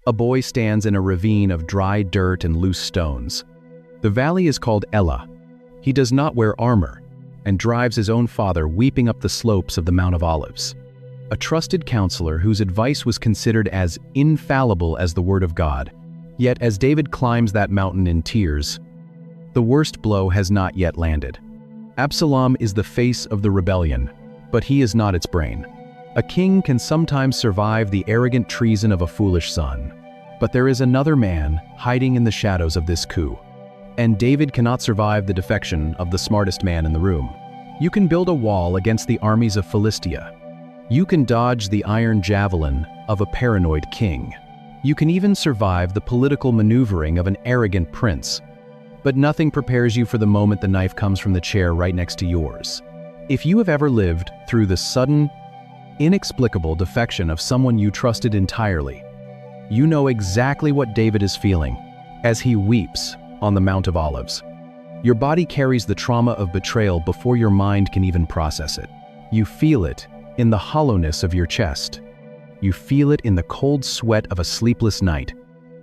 A boy stands in a ravine of dry dirt and loose stones. The valley is called Elah. He does not wear armor and drives his own father weeping up the slopes of the Mount of Olives. A trusted counselor whose advice was considered as infallible as the word of God. Yet as David climbs that mountain in tears, the worst blow has not yet landed. Absalom is the face of the rebellion, but he is not its brain. A king can sometimes survive the arrogant treason of a foolish son, but there is another man hiding in the shadows of this coup. And David cannot survive the defection of the smartest man in the room. You can build a wall against the armies of Philistia. You can dodge the iron javelin of a paranoid king. You can even survive the political maneuvering of an arrogant prince. But nothing prepares you for the moment the knife comes from the chair right next to yours. If you have ever lived through the sudden, inexplicable defection of someone you trusted entirely, you know exactly what David is feeling as he weeps on the Mount of Olives. Your body carries the trauma of betrayal before your mind can even process it. You feel it in the hollowness of your chest. You feel it in the cold sweat of a sleepless night.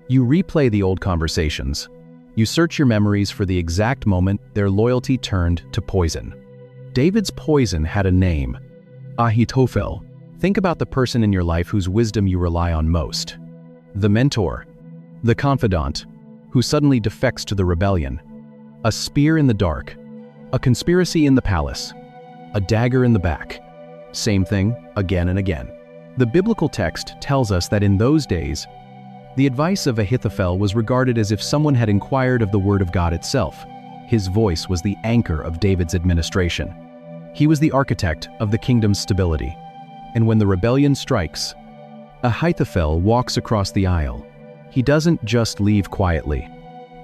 You replay the old conversations. You search your memories for the exact moment their loyalty turned to poison. David's poison had a name: Ahitophel. Think about the person in your life whose wisdom you rely on most. The mentor, the confidant, who suddenly defects to the rebellion. A spear in the dark, a conspiracy in the palace, a dagger in the back. Same thing again and again. The biblical text tells us that in those days, the advice of Ahithophel was regarded as if someone had inquired of the word of God itself. His voice was the anchor of David's administration. He was the architect of the kingdom's stability. And when the rebellion strikes, Ahithophel walks across the aisle. He doesn't just leave quietly.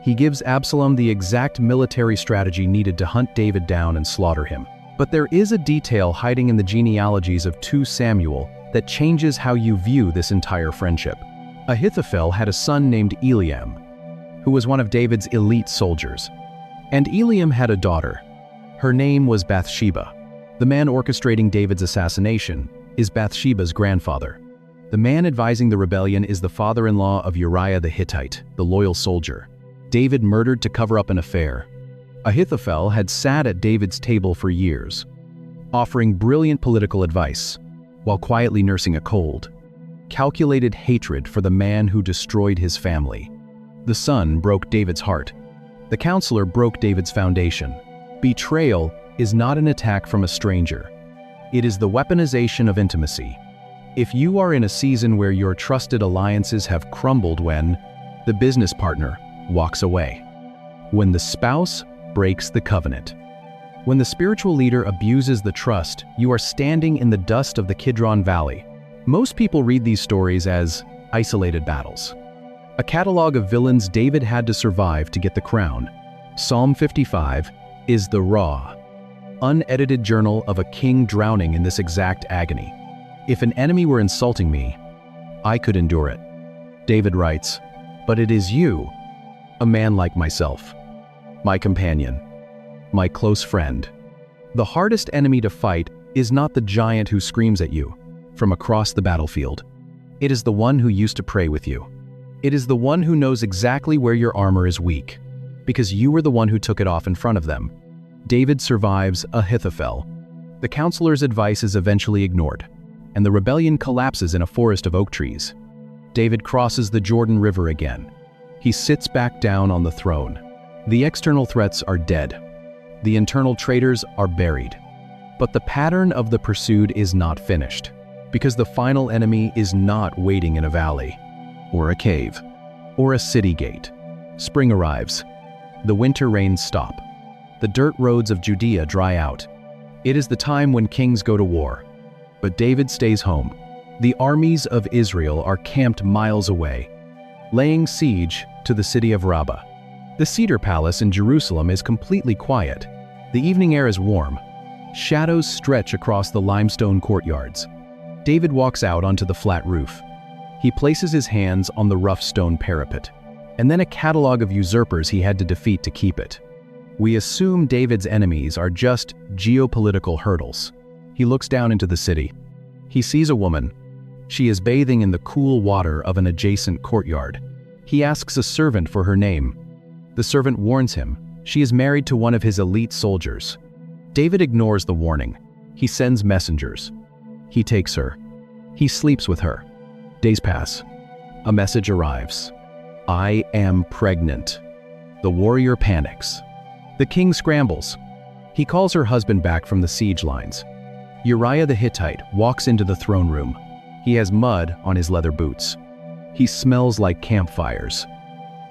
He gives Absalom the exact military strategy needed to hunt David down and slaughter him. But there is a detail hiding in the genealogies of 2 Samuel that changes how you view this entire friendship. Ahithophel had a son named Eliam, who was one of David's elite soldiers. And Eliam had a daughter. Her name was Bathsheba. The man orchestrating David's assassination is Bathsheba's grandfather. The man advising the rebellion is the father-in-law of Uriah the Hittite, the loyal soldier. David murdered to cover up an affair. Ahithophel had sat at David's table for years, offering brilliant political advice, while quietly nursing a cold. Calculated hatred for the man who destroyed his family. The son broke David's heart. The counselor broke David's foundation. Betrayal is not an attack from a stranger. It is the weaponization of intimacy. If you are in a season where your trusted alliances have crumbled when the business partner walks away, when the spouse breaks the covenant, when the spiritual leader abuses the trust, you are standing in the dust of the Kidron Valley. Most people read these stories as isolated battles. A catalog of villains David had to survive to get the crown. Psalm 55 is the raw, unedited journal of a king drowning in this exact agony. If an enemy were insulting me, I could endure it. David writes, "But it is you, a man like myself, my companion, my close friend." The hardest enemy to fight is not the giant who screams at you from across the battlefield. It is the one who used to pray with you. It is the one who knows exactly where your armor is weak, because you were the one who took it off in front of them. David survives Ahithophel. The counselor's advice is eventually ignored, and the rebellion collapses in a forest of oak trees. David crosses the Jordan River again. He sits back down on the throne. The external threats are dead. The internal traitors are buried. But the pattern of the pursued is not finished, because the final enemy is not waiting in a valley, or a cave, or a city gate. Spring arrives. The winter rains stop. The dirt roads of Judea dry out. It is the time when kings go to war. But David stays home. The armies of Israel are camped miles away, laying siege to the city of Rabbah. The Cedar Palace in Jerusalem is completely quiet. The evening air is warm. Shadows stretch across the limestone courtyards. David walks out onto the flat roof. He places his hands on the rough stone parapet, and then a catalog of usurpers he had to defeat to keep it. We assume David's enemies are just geopolitical hurdles. He looks down into the city. He sees a woman, She is bathing in the cool water of an adjacent courtyard. He asks a servant for her name. The servant warns him she is married to one of his elite soldiers. David ignores the warning. He sends messengers. He takes her. He sleeps with her. Days pass. A message arrives. "I am pregnant." The warrior panics. The king scrambles. He calls her husband back from the siege lines. Uriah the Hittite walks into the throne room. He has mud on his leather boots. He smells like campfires,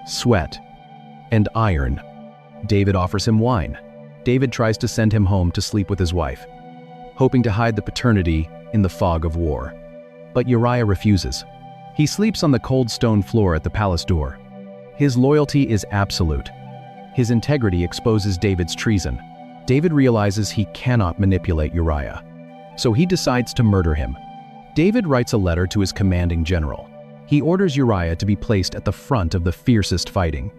sweat, and iron. David offers him wine. David tries to send him home to sleep with his wife, hoping to hide the paternity in the fog of war. But Uriah refuses. He sleeps on the cold stone floor at the palace door. His loyalty is absolute. His integrity exposes David's treason. David realizes he cannot manipulate Uriah, so he decides to murder him. David writes a letter to his commanding general. He orders Uriah to be placed at the front of the fiercest fighting,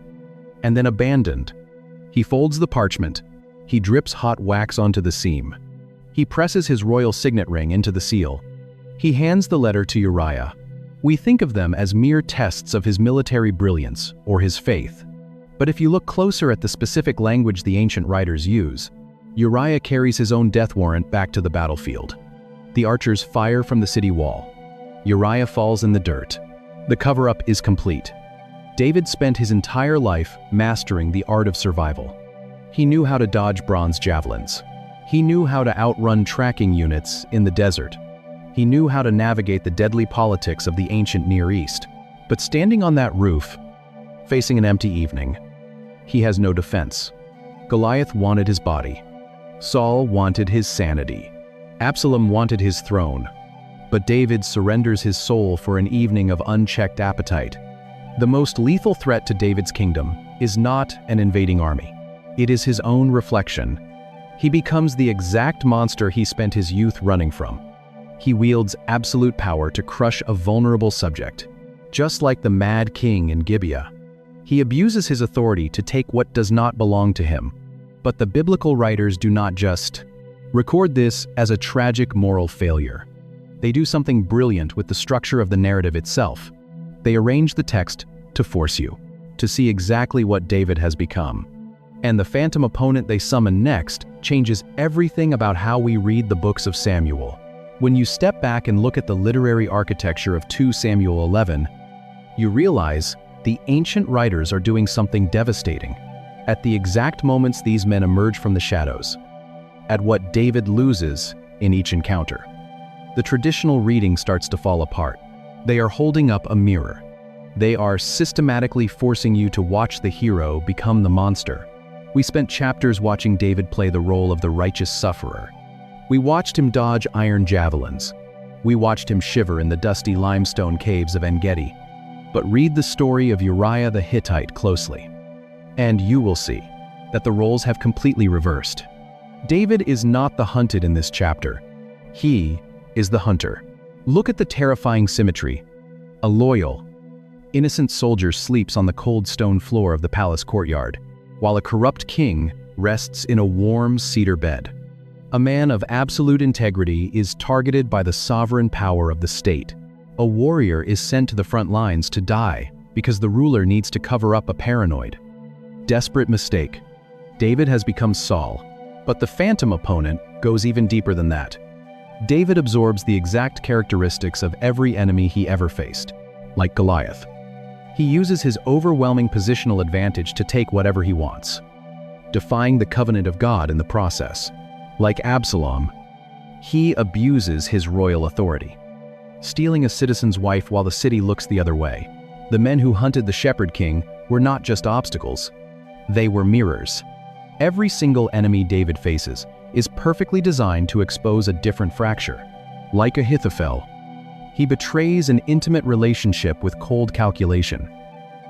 and then abandoned. He folds the parchment. He drips hot wax onto the seam. He presses his royal signet ring into the seal. He hands the letter to Uriah. We think of them as mere tests of his military brilliance or his faith. But if you look closer at the specific language the ancient writers use, Uriah carries his own death warrant back to the battlefield. The archers fire from the city wall. Uriah falls in the dirt. The cover-up is complete. David spent his entire life mastering the art of survival. He knew how to dodge bronze javelins. He knew how to outrun tracking units in the desert. He knew how to navigate the deadly politics of the ancient Near East. But standing on that roof, facing an empty evening, he has no defense. Goliath wanted his body. Saul wanted his sanity. Absalom wanted his throne. But David surrenders his soul for an evening of unchecked appetite. The most lethal threat to David's kingdom is not an invading army. It is his own reflection. He becomes the exact monster he spent his youth running from. He wields absolute power to crush a vulnerable subject. Just like the mad king in Gibeah, he abuses his authority to take what does not belong to him. But the biblical writers do not just record this as a tragic moral failure. They do something brilliant with the structure of the narrative itself. They arrange the text to force you to see exactly what David has become. And the phantom opponent they summon next changes everything about how we read the books of Samuel. When you step back and look at the literary architecture of 2 Samuel 11, you realize the ancient writers are doing something devastating. At the exact moments these men emerge from the shadows, at what David loses in each encounter, the traditional reading starts to fall apart. They are holding up a mirror. They are systematically forcing you to watch the hero become the monster. We spent chapters watching David play the role of the righteous sufferer. We watched him dodge iron javelins. We watched him shiver in the dusty limestone caves of En-Gedi. But read the story of Uriah the Hittite closely, and you will see that the roles have completely reversed. David is not the hunted in this chapter. He is the hunter. Look at the terrifying symmetry. A loyal, innocent soldier sleeps on the cold stone floor of the palace courtyard, while a corrupt king rests in a warm cedar bed. A man of absolute integrity is targeted by the sovereign power of the state. A warrior is sent to the front lines to die because the ruler needs to cover up a paranoid. Desperate mistake. David has become Saul, but the phantom opponent goes even deeper than that. David absorbs the exact characteristics of every enemy he ever faced, like Goliath. He uses his overwhelming positional advantage to take whatever he wants, defying the covenant of God in the process. Like Absalom, he abuses his royal authority, stealing a citizen's wife while the city looks the other way. The men who hunted the shepherd king were not just obstacles, they were mirrors. Every single enemy David faces is perfectly designed to expose a different fracture. Like Ahithophel, he betrays an intimate relationship with cold calculation,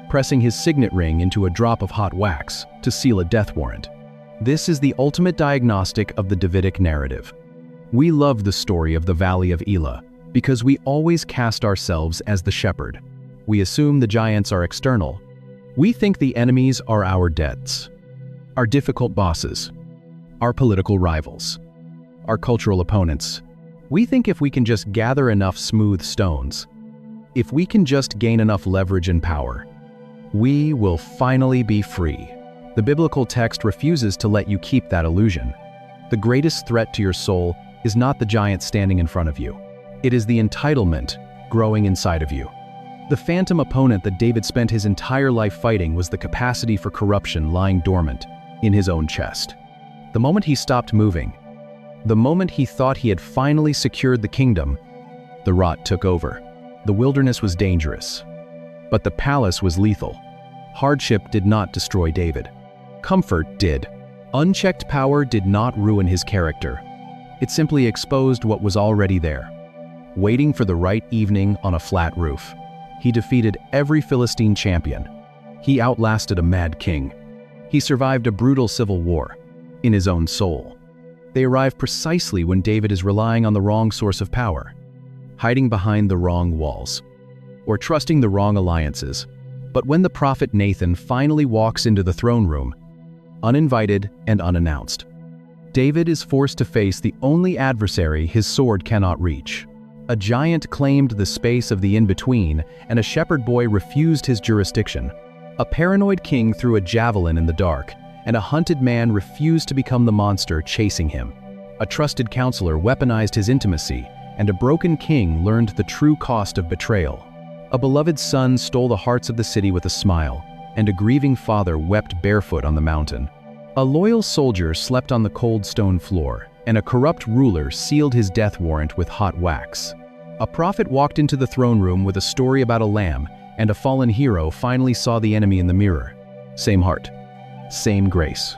pressing his signet ring into a drop of hot wax to seal a death warrant. This is the ultimate diagnostic of the Davidic narrative. We love the story of the Valley of Elah because we always cast ourselves as the shepherd. We assume the giants are external. We think the enemies are our debts, our difficult bosses, our political rivals, our cultural opponents. We think if we can just gather enough smooth stones, if we can just gain enough leverage and power, we will finally be free. The biblical text refuses to let you keep that illusion. The greatest threat to your soul is not the giant standing in front of you. It is the entitlement growing inside of you. The phantom opponent that David spent his entire life fighting was the capacity for corruption lying dormant in his own chest. The moment he stopped moving, the moment he thought he had finally secured the kingdom, the rot took over. The wilderness was dangerous, but the palace was lethal. Hardship did not destroy David. Comfort did. Unchecked power did not ruin his character. It simply exposed what was already there, waiting for the right evening on a flat roof. He defeated every Philistine champion. He outlasted a mad king. He survived a brutal civil war in his own soul. They arrive precisely when David is relying on the wrong source of power, hiding behind the wrong walls, or trusting the wrong alliances. But when the prophet Nathan finally walks into the throne room, uninvited and unannounced, David is forced to face the only adversary his sword cannot reach. A giant claimed the space of the in-between, and a shepherd boy refused his jurisdiction. A paranoid king threw a javelin in the dark, and a hunted man refused to become the monster chasing him. A trusted counselor weaponized his intimacy, and a broken king learned the true cost of betrayal. A beloved son stole the hearts of the city with a smile, and a grieving father wept barefoot on the mountain. A loyal soldier slept on the cold stone floor, and a corrupt ruler sealed his death warrant with hot wax. A prophet walked into the throne room with a story about a lamb, and a fallen hero finally saw the enemy in the mirror. Same heart, same grace.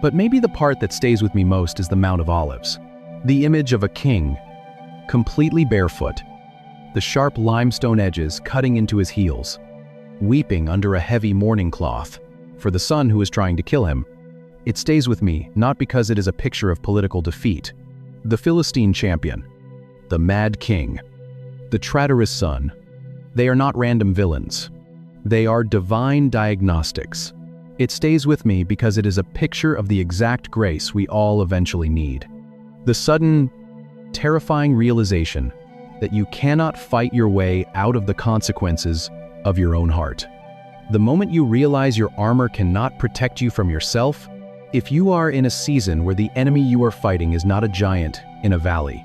But maybe the part that stays with me most is the Mount of Olives. The image of a king, completely barefoot, the sharp limestone edges cutting into his heels, weeping under a heavy mourning cloth for the son who is trying to kill him. It stays with me not because it is a picture of political defeat. The Philistine champion, the mad king, the traitorous son, they are not random villains. They are divine diagnostics. It stays with me because it is a picture of the exact grace we all eventually need. The sudden, terrifying realization that you cannot fight your way out of the consequences of your own heart. The moment you realize your armor cannot protect you from yourself, if you are in a season where the enemy you are fighting is not a giant in a valley,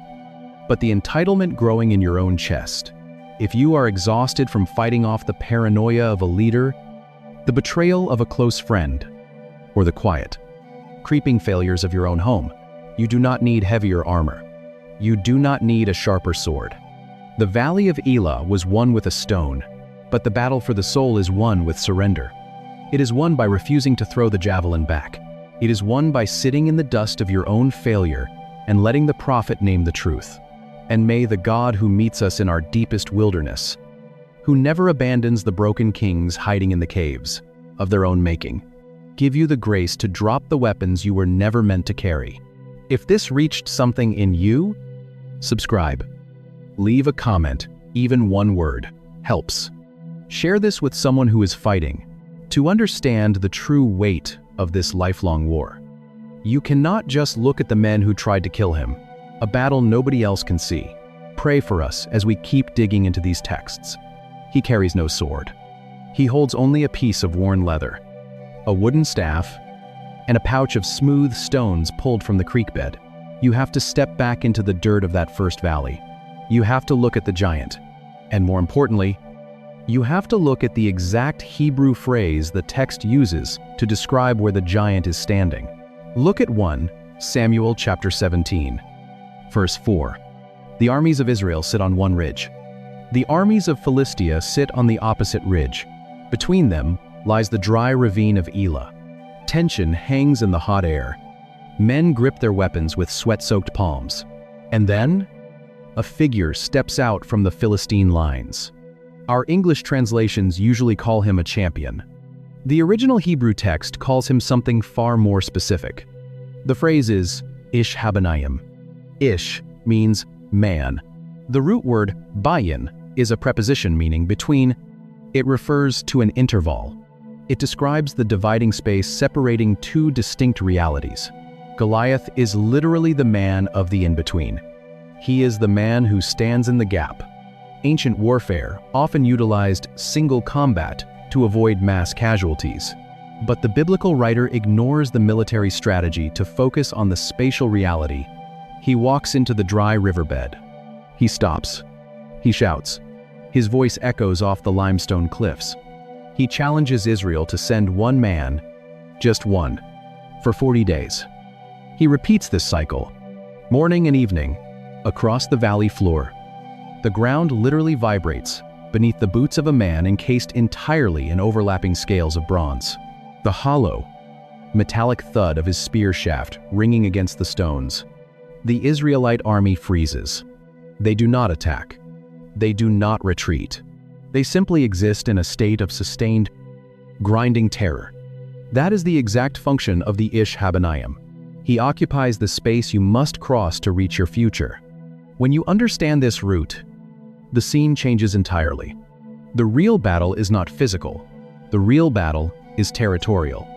but the entitlement growing in your own chest, if you are exhausted from fighting off the paranoia of a leader, the betrayal of a close friend, or the quiet, creeping failures of your own home, you do not need heavier armor. You do not need a sharper sword. The valley of Elah was won with a stone, but the battle for the soul is won with surrender. It is won by refusing to throw the javelin back. It is won by sitting in the dust of your own failure and letting the prophet name the truth. And may the God who meets us in our deepest wilderness, who never abandons the broken kings hiding in the caves of their own making, give you the grace to drop the weapons you were never meant to carry. If this reached something in you, subscribe. Leave a comment, even one word helps. Share this with someone who is fighting to understand the true weight of this lifelong war. You cannot just look at the men who tried to kill him, a battle nobody else can see. Pray for us as we keep digging into these texts. He carries no sword. He holds only a piece of worn leather, a wooden staff, and a pouch of smooth stones pulled from the creek bed. You have to step back into the dirt of that first valley. You have to look at the giant. And more importantly, you have to look at the exact Hebrew phrase the text uses to describe where the giant is standing. Look at 1 Samuel chapter 17, verse 4. The armies of Israel sit on one ridge. The armies of Philistia sit on the opposite ridge. Between them lies the dry ravine of Elah. Tension hangs in the hot air. Men grip their weapons with sweat-soaked palms. And then, a figure steps out from the Philistine lines. Our English translations usually call him a champion. The original Hebrew text calls him something far more specific. The phrase is Ish Habanayim. Ish means man. The root word bayin is a preposition meaning between. It refers to an interval. It describes the dividing space separating two distinct realities. Goliath is literally the man of the in-between. He is the man who stands in the gap. Ancient warfare often utilized single combat to avoid mass casualties. But the biblical writer ignores the military strategy to focus on the spatial reality. He walks into the dry riverbed. He stops. He shouts. His voice echoes off the limestone cliffs. He challenges Israel to send one man, just one, for 40 days. He repeats this cycle, morning and evening, across the valley floor. The ground literally vibrates beneath the boots of a man encased entirely in overlapping scales of bronze. The hollow, metallic thud of his spear shaft ringing against the stones. The Israelite army freezes. They do not attack. They do not retreat. They simply exist in a state of sustained, grinding terror. That is the exact function of the Ish Habanayim. He occupies the space you must cross to reach your future. When you understand this route, the scene changes entirely. The real battle is not physical. The real battle is territorial.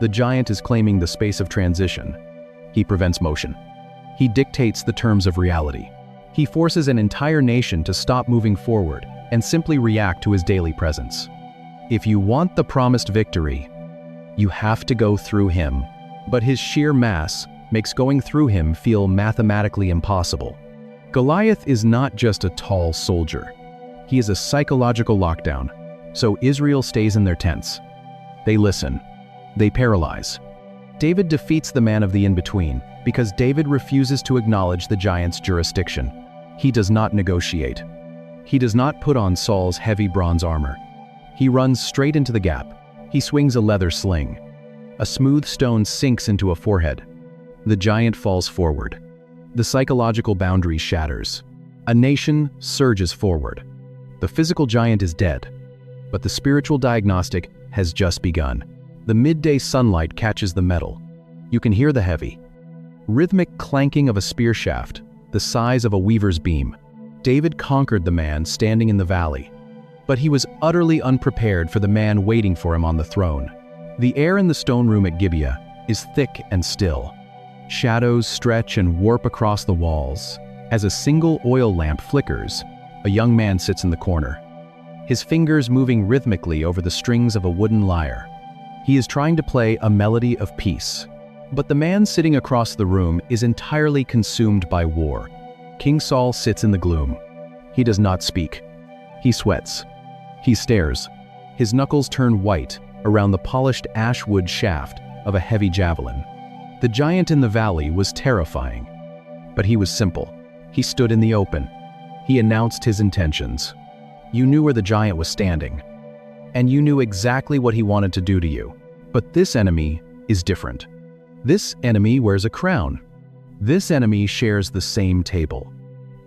The giant is claiming the space of transition. He prevents motion. He dictates the terms of reality. He forces an entire nation to stop moving forward and simply react to his daily presence. If you want the promised victory, you have to go through him. But his sheer mass makes going through him feel mathematically impossible. Goliath is not just a tall soldier. He is a psychological lockdown. So Israel stays in their tents. They listen. They paralyze. David defeats the man of the in-between because David refuses to acknowledge the giant's jurisdiction. He does not negotiate. He does not put on Saul's heavy bronze armor. He runs straight into the gap. He swings a leather sling. A smooth stone sinks into a forehead. The giant falls forward. The psychological boundary shatters. A nation surges forward. The physical giant is dead, but the spiritual diagnostic has just begun. The midday sunlight catches the metal. You can hear the heavy, rhythmic clanking of a spear shaft, the size of a weaver's beam. David conquered the man standing in the valley, but he was utterly unprepared for the man waiting for him on the throne. The air in the stone room at Gibeah is thick and still. Shadows stretch and warp across the walls. As a single oil lamp flickers, a young man sits in the corner, his fingers moving rhythmically over the strings of a wooden lyre. He is trying to play a melody of peace. But the man sitting across the room is entirely consumed by war. King Saul sits in the gloom. He does not speak. He sweats. He stares. His knuckles turn white around the polished ash wood shaft of a heavy javelin. The giant in the valley was terrifying, but he was simple. He stood in the open. He announced his intentions. You knew where the giant was standing, and you knew exactly what he wanted to do to you. But this enemy is different. This enemy wears a crown. This enemy shares the same table.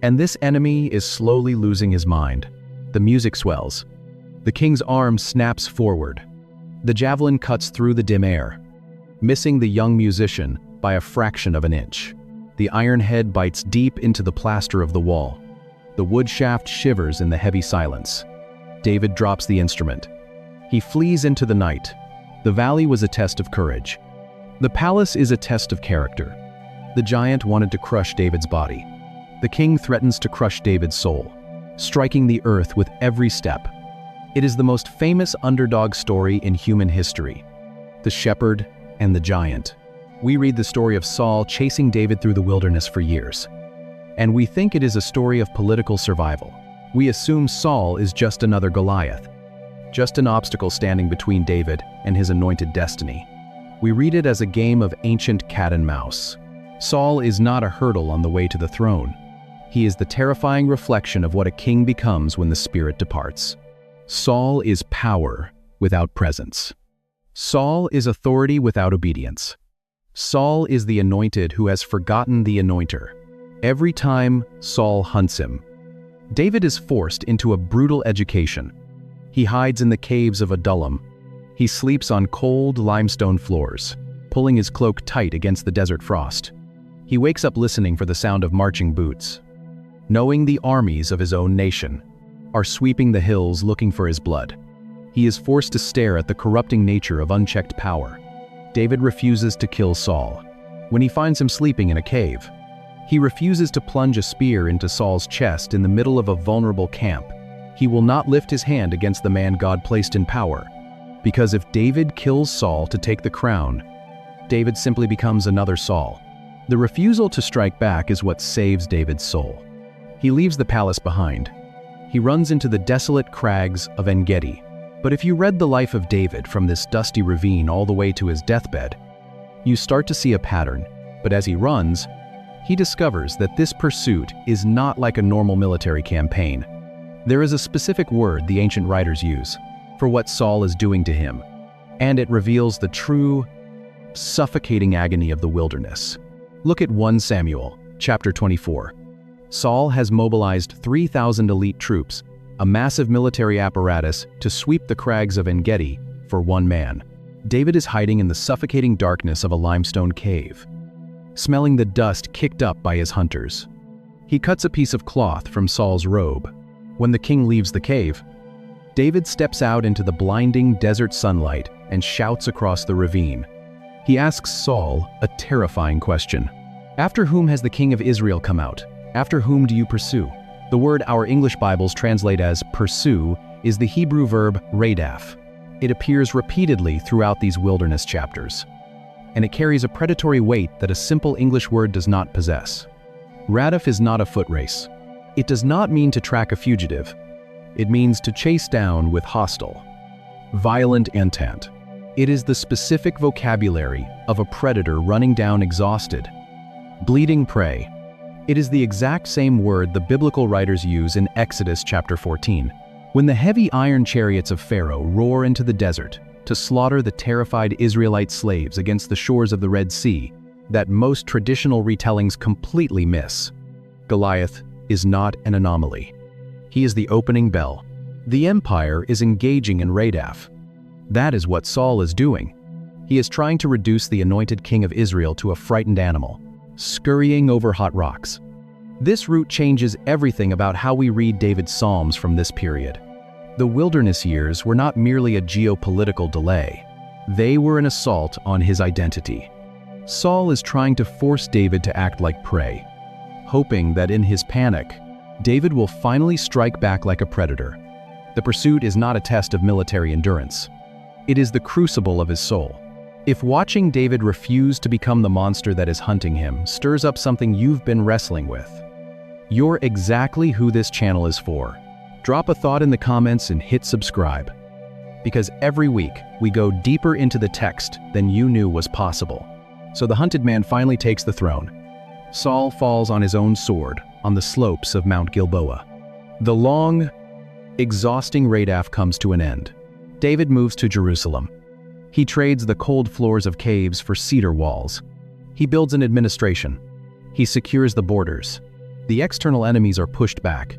And this enemy is slowly losing his mind. The music swells. The king's arm snaps forward. The javelin cuts through the dim air, missing the young musician by a fraction of an inch. The iron head bites deep into the plaster of the wall. The wood shaft shivers in the heavy silence. David drops the instrument. He flees into the night. The valley was a test of courage. The palace is a test of character. The giant wanted to crush David's body. The king threatens to crush David's soul, striking the earth with every step. It is the most famous underdog story in human history. The shepherd and the giant. We read the story of Saul chasing David through the wilderness for years. And we think it is a story of political survival. We assume Saul is just another Goliath, just an obstacle standing between David and his anointed destiny. We read it as a game of ancient cat and mouse. Saul is not a hurdle on the way to the throne. He is the terrifying reflection of what a king becomes when the spirit departs. Saul is power without presence. Saul is authority without obedience. Saul is the anointed who has forgotten the anointer. Every time Saul hunts him, David is forced into a brutal education. He hides in the caves of Adullam. He sleeps on cold limestone floors, pulling his cloak tight against the desert frost. He wakes up listening for the sound of marching boots, knowing the armies of his own nation are sweeping the hills looking for his blood. He is forced to stare at the corrupting nature of unchecked power. David refuses to kill Saul. When he finds him sleeping in a cave, He refuses to plunge a spear into Saul's chest in the middle of a vulnerable camp. He will not lift his hand against the man God placed in power. Because if David kills Saul to take the crown, David simply becomes another Saul. The refusal to strike back is what saves David's soul. He leaves the palace behind. He runs into the desolate crags of En-Gedi. But if you read the life of David from this dusty ravine all the way to his deathbed, you start to see a pattern. But as he runs, he discovers that this pursuit is not like a normal military campaign. There is a specific word the ancient writers use for what Saul is doing to him, and it reveals the true, suffocating agony of the wilderness. Look at 1 Samuel, chapter 24. Saul has mobilized 3,000 elite troops, a massive military apparatus, to sweep the crags of En-Gedi for one man. David is hiding in the suffocating darkness of a limestone cave, smelling the dust kicked up by his hunters. He cuts a piece of cloth from Saul's robe. When the king leaves the cave, David steps out into the blinding desert sunlight and shouts across the ravine. He asks Saul a terrifying question. After whom has the king of Israel come out? After whom do you pursue? The word our English Bibles translate as pursue is the Hebrew verb radaf. It appears repeatedly throughout these wilderness chapters, and it carries a predatory weight that a simple English word does not possess. Radaf is not a foot race. It does not mean to track a fugitive. It means to chase down with hostile, violent intent. It is the specific vocabulary of a predator running down exhausted, bleeding prey. It is the exact same word the biblical writers use in Exodus chapter 14, when the heavy iron chariots of Pharaoh roar into the desert to slaughter the terrified Israelite slaves against the shores of the Red Sea, that most traditional retellings completely miss. Goliath is not an anomaly. He is the opening bell. The empire is engaging in radaf. That is what Saul is doing. He is trying to reduce the anointed king of Israel to a frightened animal, scurrying over hot rocks. This route changes everything about how we read David's Psalms from this period. The wilderness years were not merely a geopolitical delay. They were an assault on his identity. Saul is trying to force David to act like prey, hoping that in his panic, David will finally strike back like a predator. The pursuit is not a test of military endurance. It is the crucible of his soul. If watching David refuse to become the monster that is hunting him stirs up something you've been wrestling with, you're exactly who this channel is for. Drop a thought in the comments and hit subscribe. Because every week, we go deeper into the text than you knew was possible. So the hunted man finally takes the throne. Saul falls on his own sword on the slopes of Mount Gilboa. The long, exhausting radaf comes to an end. David moves to Jerusalem. He trades the cold floors of caves for cedar walls. He builds an administration. He secures the borders. The external enemies are pushed back,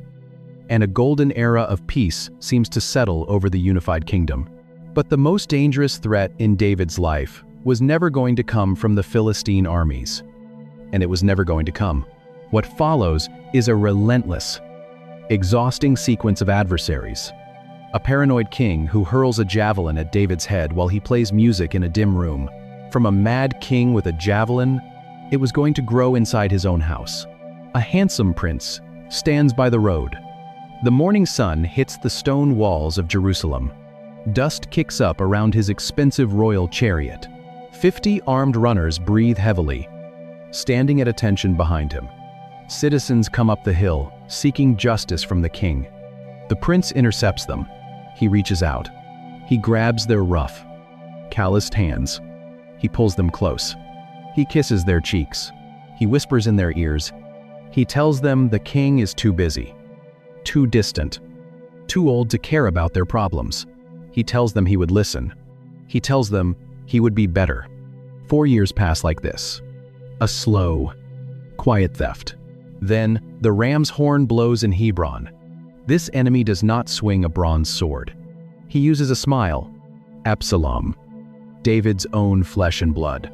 and a golden era of peace seems to settle over the unified kingdom. But the most dangerous threat in David's life was never going to come from the Philistine armies, and it was never going to come. What follows is a relentless, exhausting sequence of adversaries. A paranoid king who hurls a javelin at David's head while he plays music in a dim room. From a mad king with a javelin, it was going to grow inside his own house. A handsome prince stands by the road. The morning sun hits the stone walls of Jerusalem. Dust kicks up around his expensive royal chariot. 50 armed runners breathe heavily, standing at attention behind him. Citizens come up the hill, seeking justice from the king. The prince intercepts them. He reaches out. He grabs their rough, calloused hands. He pulls them close. He kisses their cheeks. He whispers in their ears. He tells them the king is too busy, too distant, too old to care about their problems. He tells them he would listen. He tells them he would be better. 4 years pass like this. A slow, quiet theft. Then the ram's horn blows in Hebron. This enemy does not swing a bronze sword. He uses a smile. Absalom, David's own flesh and blood,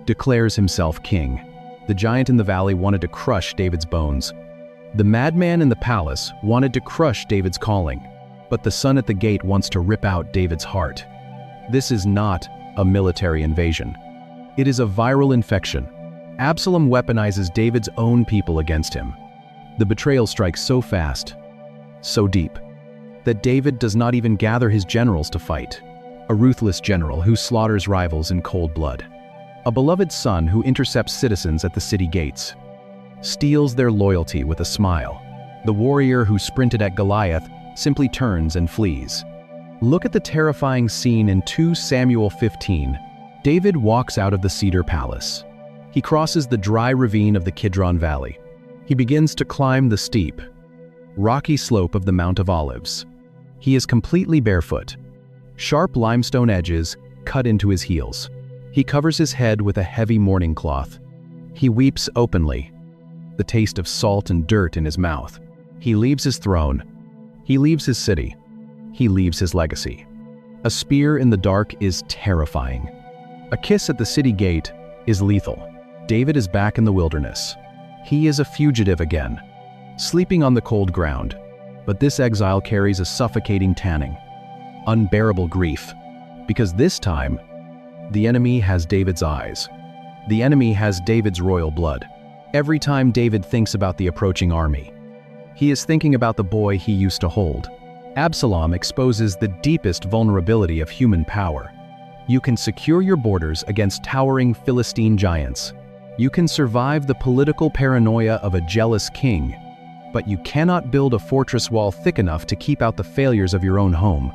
declares himself king. The giant in the valley wanted to crush David's bones. The madman in the palace wanted to crush David's calling, but the son at the gate wants to rip out David's heart. This is not a military invasion. It is a viral infection. Absalom weaponizes David's own people against him. The betrayal strikes so fast, so deep, that David does not even gather his generals to fight. A ruthless general who slaughters rivals in cold blood. A beloved son who intercepts citizens at the city gates. Steals their loyalty with a smile. The warrior who sprinted at Goliath simply turns and flees. Look at the terrifying scene in 2 Samuel 15. David walks out of the cedar palace. He crosses the dry ravine of the Kidron Valley. He begins to climb the steep, rocky slope of the Mount of Olives. He is completely barefoot. Sharp limestone edges cut into his heels. He covers his head with a heavy mourning cloth. He weeps openly, the taste of salt and dirt in his mouth. He leaves his throne. He leaves his city. He leaves his legacy. A spear in the dark is terrifying. A kiss at the city gate is lethal. David is back in the wilderness. He is a fugitive again, sleeping on the cold ground. But this exile carries a suffocating tanning. Unbearable grief, because this time, the enemy has David's eyes. The enemy has David's royal blood. Every time David thinks about the approaching army, he is thinking about the boy he used to hold. Absalom exposes the deepest vulnerability of human power. You can secure your borders against towering Philistine giants. You can survive the political paranoia of a jealous king, but you cannot build a fortress wall thick enough to keep out the failures of your own home.